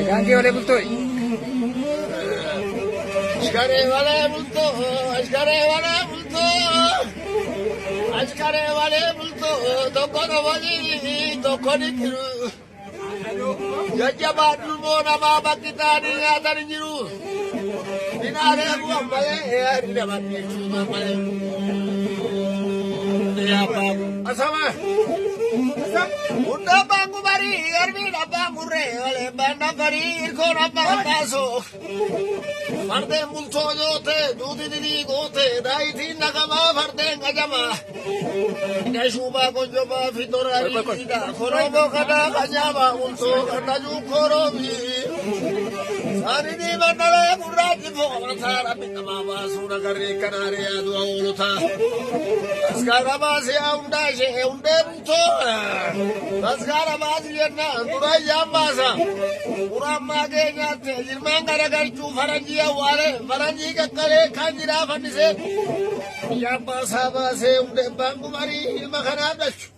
Gangi oleh bultoy. Aşkare vale bulto, aşkare vale bulto, aşkare vale bulto, dokoro vali, dokori kiru. Jajja badu mona baba kita ni ngatan jiru. Dinare buam bale, dina mati cuma bale. Ya bab, asama. Unda bangu bari, arbi napa murre, ole banda bari, kona bantaso. Farde multo jote, dudi didi gote, dai thi nagama farde ngajama. Neshuba konjoma fitorari, da korobo kada kanyama multo kada ju korobi. Sari di bandara kuraj bo thara pitama basura kare kanare adu auluta. Askara basi unda she unde multo. Askara basi yana durai jambasa. Urama ke nyate jirmangara garchu faranjiya wale faranji ka kare khanjira fandise. Jambasa basi unde bangu mari makhana dachu.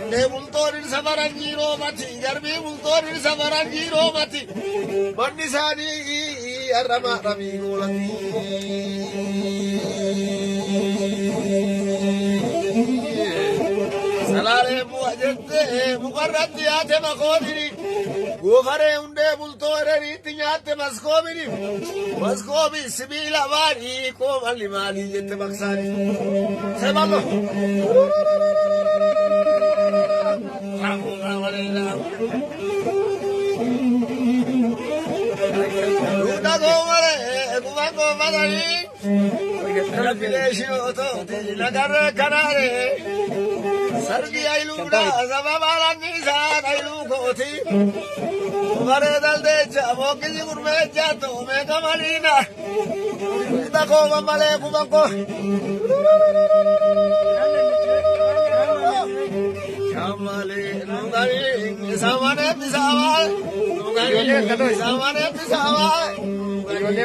Unde multo rin samaranji ro mati garbi multo rin samaranji ro mati. Bandi sani arama rami golati. Salare muajete mukarrati ate makodiri. Gofare unde bultore ritinyate maskobiri. Maskobi sibila vari ko mali mali jette maksani. Sebalo. Ludago mare kumango madari. Rapileşio to lagar kanare. Sargi ayluda zababala nisan aylu koti. Mare dalde chamo kiji gurme chato me kamalina. Ludago mamale kumango. Kamale nungari samane pisawal. Nungari samane pisawal. Yole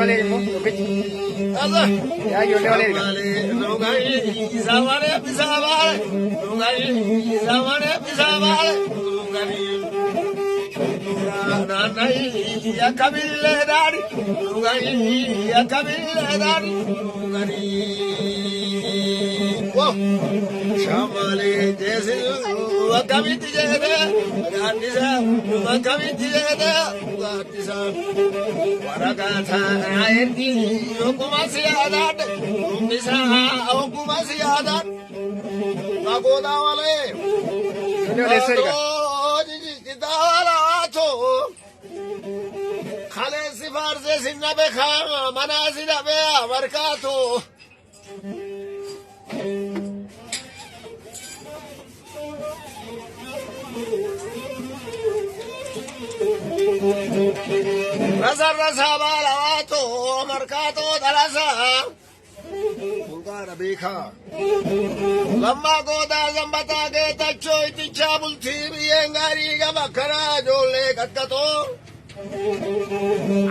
wale mo. Ya yole wale. Nungari samane pisawal. Nungari samane pisawal. Nungari nanai ya kabile dari. Nungari ya kabile dari. Nungari Shamale Jesu Wakabit Jeda Gandisa Wakabit Jeda Gandisa Warakata Airki Okumasi Adat Umisa Okumasi Adat Nagoda Wale Dala Ato Khale Sifar Se Sinnabe Khan Manazida Bea Markato Rasa balawato markato dalasa Bulgara bika Lamba goda zambata ke tacho iticha bulti biyengari gabakara jole katkato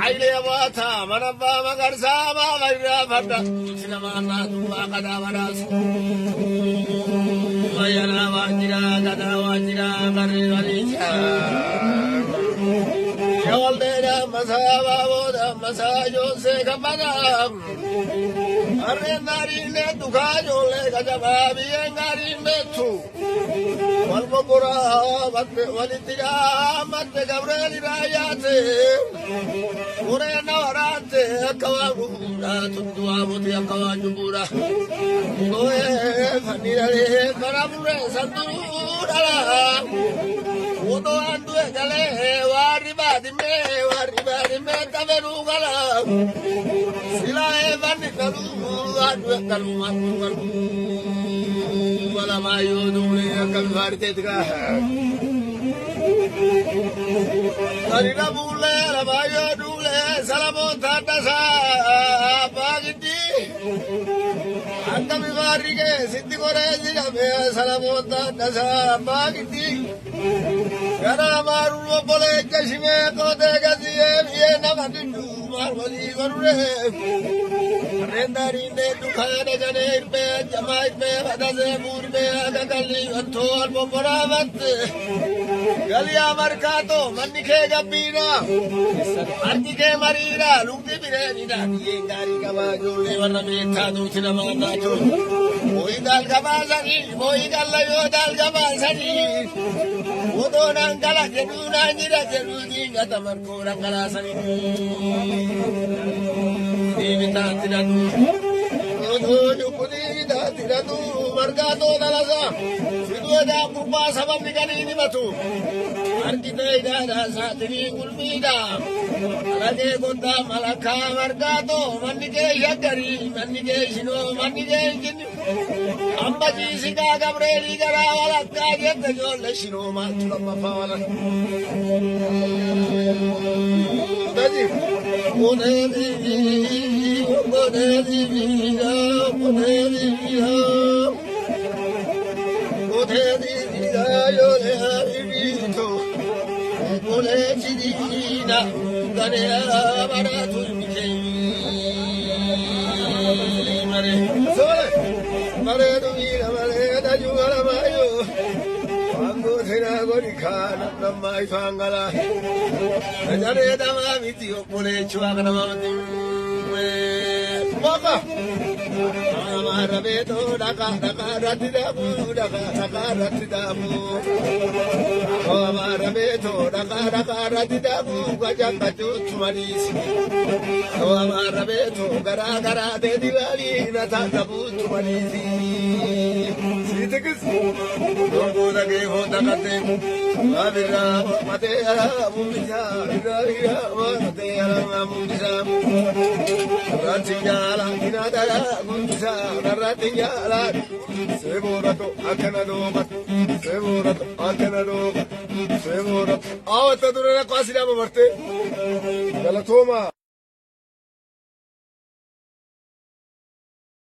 Aile awata manabba magarsa ma garra fadda sinamana tumba kada varas Mayana wajira kada wajira garri walisha Yolda masaba boda masajo se kamana Arrenari ne tukajo le kajaba biyengari metu Walbogora batte walitira matte gabreli rayate Ure nawarate akawagura tundua muti akawajubura Goe fanirare karamure sandurala Udo andu egale waribadi me taverugala Sila evani kalu adu kalu matu wala mayo dule kalu harite tka Arina bule la mayo dule salamo tata sa bagiti Anta biwari ke siddhi kore jira me salamo tata sa bagiti Gara maru bole kashme ko de gaziye ye na matindu marwali garure Rendarinde dukhane jane be jamait be badaze mur be agagali anthol bomoravat galia markato manike gabira artike marira lugdi bire nida yengari kaba jole warna metha duchina manato oi dal kaba sani oi gallayo dal kaba sani odo nangala jeduna nira jedudi ngata markora kala sani Divita tiradu, odo jupudi da tiradu, margato dalasa, siduada kurba sabab nikani ni batu, artite da satri ulmida, alage gonda malaka margato, manike yagari, manike sino, manike jin, ambaji sika gabreli gara wala kajet jol sino matula mafala. Daji, Moneri, Amarabeto daka daka ratidamu daka daka ratidamu Amarabeto daka daka ratidamu gajak kajut manis Amarabeto gara gara de diwali nata kabut manisi Sitekis Dogo dage ho dakate Abira mate ara mumija abira mate ara mumija Ratiyala inadara mumija Ratiyala Sevorato akanado Sevorato akanado Sevorato Awata durana kwasira marte Galatoma